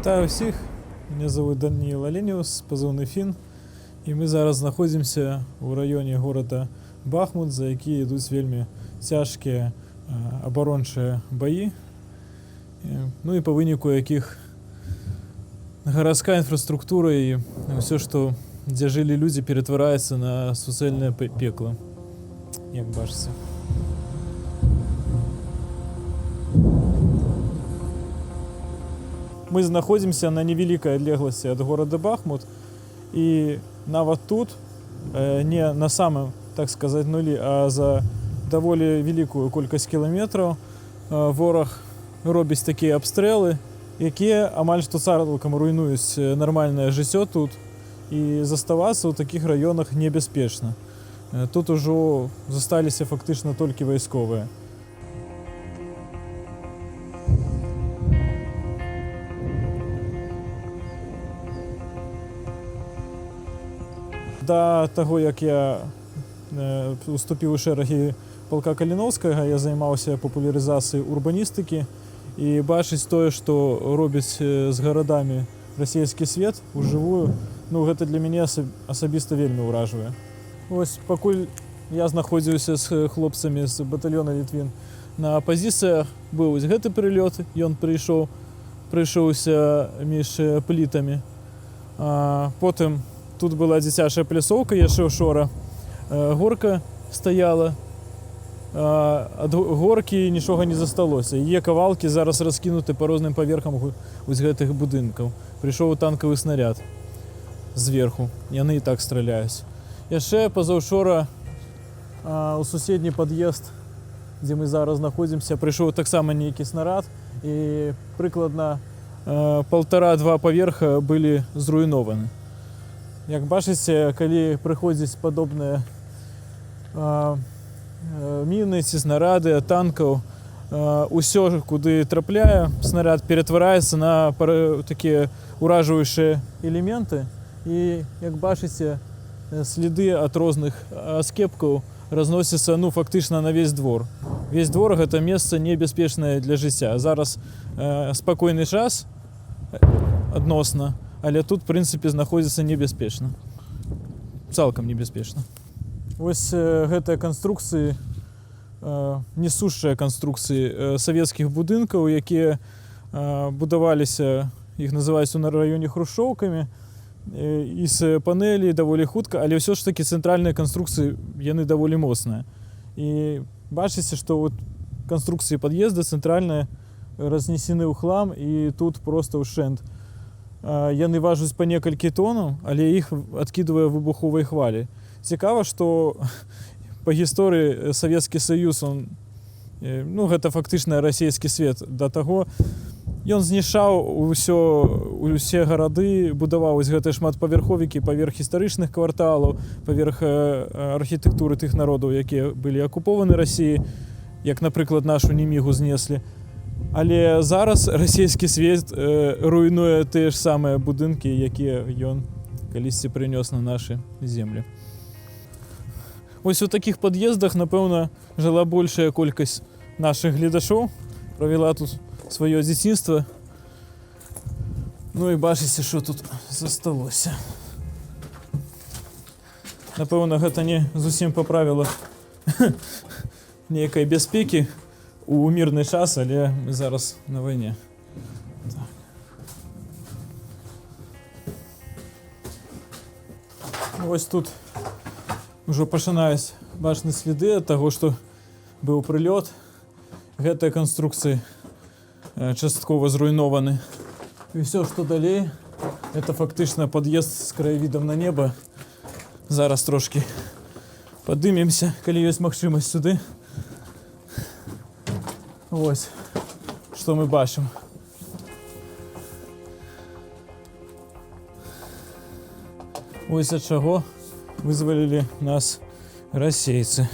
Вітаю всіх, мене звуть Даніл Оленіус, позивний Фін, і ми зараз знаходимося у районі міста Бахмут, за які йдуть вельми тяжкі оборончі бої, ну і по виніку яких городська інфраструктура і все, що де жили люди, перетворяється на суцільне пекло, як бачите. Мы находимся на невеликой отлеглости от города Бахмут, и нават тут, не на самом, так сказать, нулі, а за доволі великую кількість кілометрів ворог робить такі обстріли, які амаль що цілком руйнують нормальне життя тут, і заставатися у таких районах небезпечно. Тут уже залишилися фактично тільки військові. До того, як я уступив у шероги полка Каліновського, я займався популяризацією урбаністики і бачити те, що робить з городами російський світ уживую, ну, це для мене особисто вельми уражує. Ось, поки я знаходжуся з хлопцями з батальйону Літвін на позиціях, був ось цей прильот, і він прийшовся між плитами. Потім тут була дитяча плясовка, я йшов вчора, горка стояла, від горки нічого не зосталося. Є кавалки зараз розкинуті по різним поверхам ось цих будинків. Прийшов танковий снаряд зверху, і вони і так стріляють. Я ще позавчора у сусідній під'їзд, де ми зараз знаходимося, прийшов так само некий снаряд, і прикладно 1,5-2 поверха були зруйновані. Як бачите, коли приходять подобні міни, ці снаряди, танків, усе, куди трапляє, снаряд перетворяється на такі уражуючі елементи. І, як бачите, сліди від різних оскепків розносяться, ну, фактично на весь двор. Весь двор – це місце небезпечне для життя. Зараз спокійний час відносно, але тут, в принципі, знаходиться небезпечно. Цілком небезпечно. Ось гэта конструкції, несущие конструкції совєтських будинків, які будувалися, їх називають на районі хрущовками, із панелі доволі хутко, але все ж таки центральні конструкції, вони доволі моцні. І бачите, що от конструкції під'їзду центральні рознесені у хлам, і тут просто ущент. Яны важаць па некалькі тонн, але іх адкідвае выбуховай хвалі. Цікава, што па гісторыі Савецкі Саюз, ну, гэта фактычна расійскі свет. Да таго, ён знішчаў усе гарады, будаваў гэтыя шматпавярховікі паверх гістарычных кварталаў, паверх архітэктуры тых народаў, якія былі акупованы Расіяй, як, напрыклад, нашу Немігу знеслі. Але зараз расійскі свет руйнуе тыя ж самыя будынкі, якія ён калісьці прынёс на нашы землі. Вось у такіх пад'ездах, напэўна, жыла большая колькасць нашых гледачоў, правяла тут сваё дзяцінства. Ну і бачыце, што тут засталося. Напэўна, гэта не зусім па правілах нейкай бяспекі у мирний час, але ми зараз на війні. Так. Ось тут вже починаються бачні сліди від того, що був прильот. Гэты конструкції частково зруйновані. І все, що далі, це фактично під'їзд з краєвидом на небо. Зараз трошки підіймемося, коли є можливість сюди. Ось, що ми бачимо. Ось від чого визволили нас російці.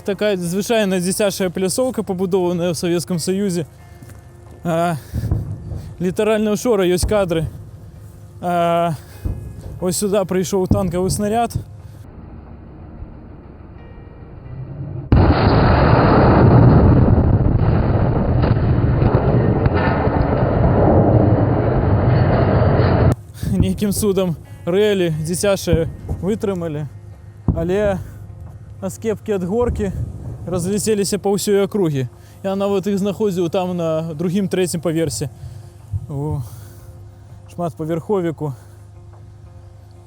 Така звичайна дитяча плясовка, побудована в Совєтському Союзі. Літерально вчора є кадри. Ось сюди прийшов танковий снаряд. яким судом рэлі дзіцячыя вытрымалі, але аскепкі ад горкі разляцеліся па ўсёй акругі. Я нават іх знаходзіў там на другім, трэцім паверсе у шматпавярховіку.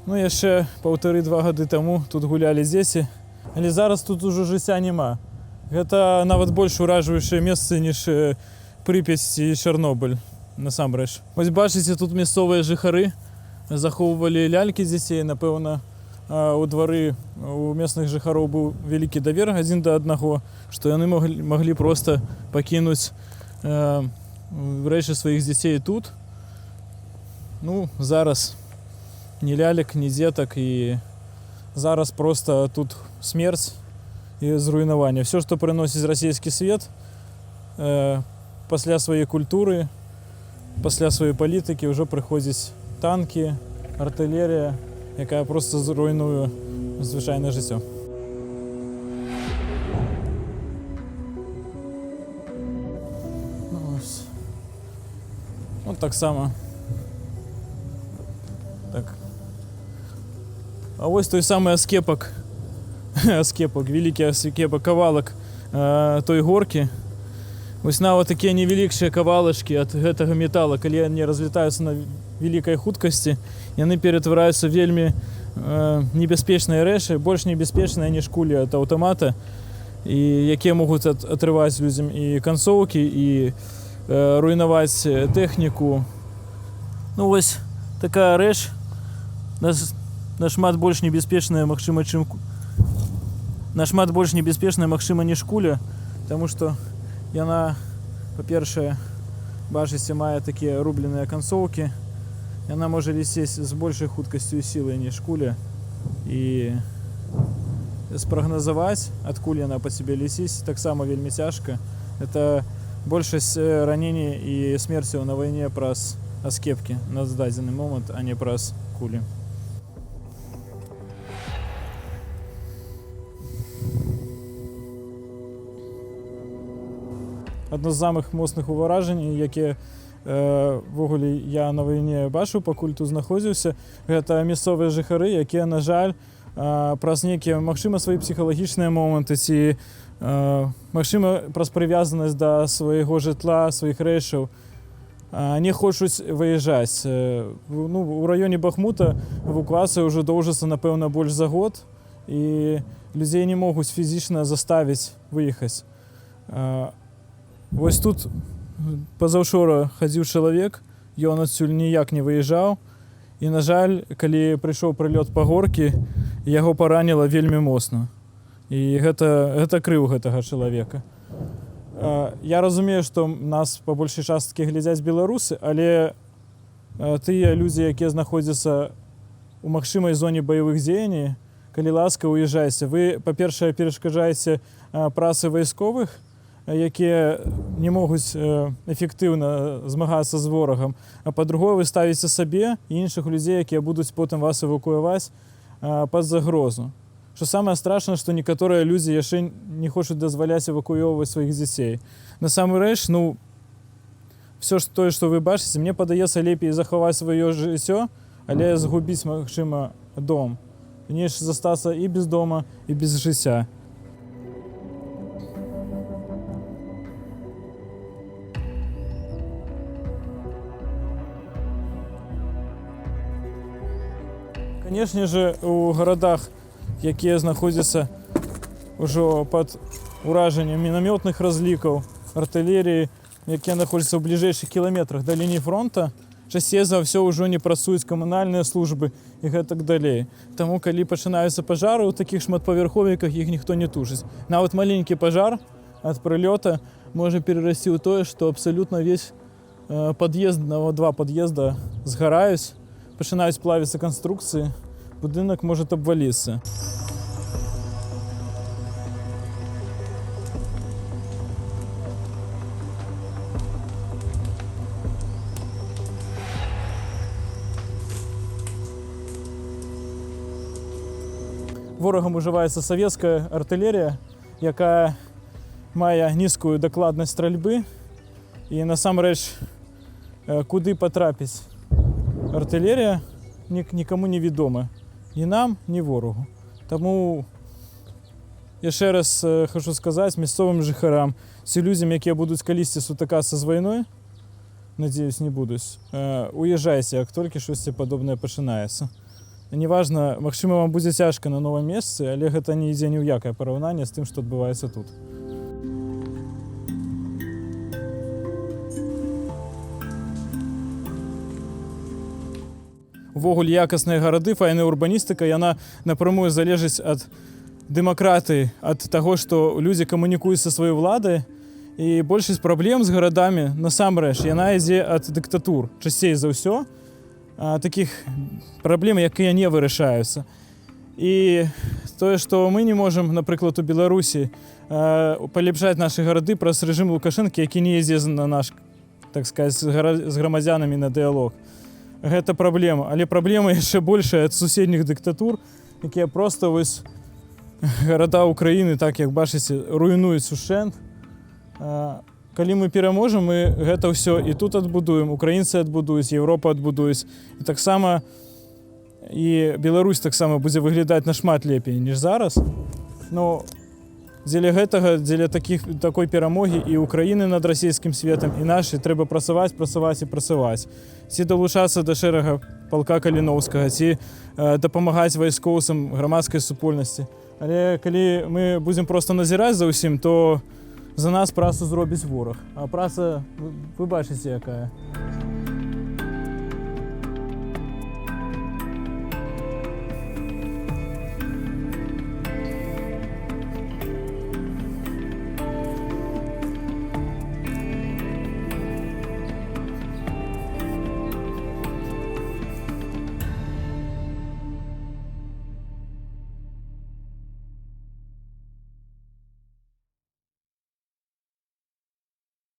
Ну, яшчэ 1,5-2 гады таму тут гулялі дзеці, але зараз тут ужо жыцця няма. Гэта нават больш уражваючае месца, ніж Прыпяць і Чарнобыль, насамрэч. Вось бачыце, тут мясцовыя жыхары захоўвалі лялькі дзяцей. Напэўна, у двары у местных жыхароў быў вялікі давер адзін да аднаго, што яны маглі проста пакінуць рэчы сваіх дзяцей тут. Ну, зараз ні лялек, ні дзетак, і зараз проста тут смерць і зруйнаванне. Всё, што прыносіць расійскі свет, пасля сваёй культуры, пасля сваёй палітыкі ўжо прыходзяць танкі, артылерія, якая проста зруйнуе звычайнае жыццё. Вот таксама. Так. А вось той самы аскепак, вялікі аскепак, кавалак той горкі. Вось нават такія невялікшыя кавалачкі ад гэтага метала, калі яны разлетаюцца на вялікай хуткасці, яны ператвараюцца вельмі небяспечныя рэчы, больш небяспечныя, ніж кулі ад аўтамата, і якія могуць атрываць людзям і канцоўкі, і руйнаваць тэхніку. Ну вось такая рэч нашмат больш небяспечная, магчыма, ніж куля, таму што яна, па-першае, бачыце, мае такія рубленыя канцоўкі. Яна можа лецець з большай хуткасцю і сілай, ніж куля. І спрагназаваць, адкуль яна па сабе леціць, таксама вельмі цяжка. Это большасць раненій і смерцяў на вайне праз аскепкі на дадзены момант, а не праз кулі. Адно з самых моцных ўражанняў, якія ввогуле я на вайне бачыў, пакуль тут знаходзіўся, гэта мясцовыя жыхары, якія, на жаль, праз нейкія, магчыма, свае псіхалагічныя моманты ці, магчыма, праз прывязанасць да свайго жытла, сваіх рэчаў, не хочуць выязджаць. Ну, у раёне Бахмута эвакуацыя ўжо доўжыцца, напэўна, больш за год, і людзей не могуць фізічна заставіць выехаць. Вось тут пазаўчора хадзіў чалавек, ён адсюль ніяк не выязджаў, і, на жаль, калі прыйшоў прылёт па горкі, яго параніла вельмі моцна. І гэта крыў гэтага чалавека. Я разумею, што нас па большай часткі глядзяць беларусы, але тыя людзі, якія знаходзяцца ў магчымай зоне баявых дзеянняў, калі ласка, уязджайце. Вы, па-першае, перашкаджаеце працы вайсковых, якія не могуць эфектыўна змагацца з ворагам. А па-другое, вы ставіце сабе і іншых людзей, якія будуць потым вас эвакуяваць, пад загрозу. Што самае страшнае, што некаторыя людзі яшчэ не хочуць дазваляць эвакуёўваць сваіх дзяцей. Насамрэч, ну, все тое, што вы бачыце, мне падаецца лепей захаваць сваё жыццё, але згубіць, магчыма, дом, ніж застацца і без дома, і без жыцця. Канешне же, у гарадах, якія знаходзяцца ўжо пад уражаннем мінамётных разлікаў, артылерыі, якія знаходзяцца ў бліжэйшых кіламетрах да лініі фронта, часцей за ўсё ўжо не працуюць камунальныя службы і гэтак далей. Таму, калі пачынаюцца пажары, у такіх шматпавярховіках іх ніхто не тушыць. Нават маленькі пажар ад прылёта можа перарасці ў тое, што абсалютна весь пад'езд, нават 2 пад'езда згараюць, пачынаюць плавіцца канструкцыі, будынак можа абваліцца. Ворагам ужываецца савецкая артылерія, якая мае нізкую дакладнасць стральбы, і насамрэч, куды патрапіць артылерія, нікому не відоме. Ні нам, ні ворогу. Тому я ще раз хочу сказати місцевим жихарам, всім людям, які будуть колись сутикатися з війною, надіюсь, не будуть, уїжджайте, як тільки щось подобне починається. Неважно, можливо, вам буде тяжко на новому місці, але це не йде ні в яке порівняння з тим, що відбувається тут. Увогуле, якісныя гарады, файная урбаністика, яна напрямую залежыць ад дэмакратыі, ад таго, што людзі камунікуюць са сваёй уладай, і большасць праблем з гарадамі, насамрэч, яна ідзе ад дыктатур. Часцей за ўсё такіх праблем, якія не вырашаюцца. І тое, што мы не можам, напрыклад, у Беларусі палепшаць нашы гарады праз рэжым Лукашэнкі, які не ідзе на наш, так сказаць, з грамадзянамі на дыялог. Гэта праблема, але праблема яшчэ большая ад суседніх дыктатур, якія проста вось гарада Украіны, так як бачыце, руйнуюць ушчэнт. Калі мы пераможам, мы гэта ўсё і тут адбудуем, украінцы адбудуюць, Еўропа адбудуюць. І таксама і Беларусь таксама будзе выглядаць нашмат лепей, ніж зараз. Но дзеля гэтага, дзеля такой перамогі і Украіны над расійскім светам, і нашай трэба працаваць і працаваць. Ці далучацца да шэрага палка Каліноўскага, ці дапамагаць вайскоўцам грамадскай супольнасці. Але калі мы будзем проста назіраць за ўсім, то за нас працу зробіць вораг. А праца, вы бачыце, якая.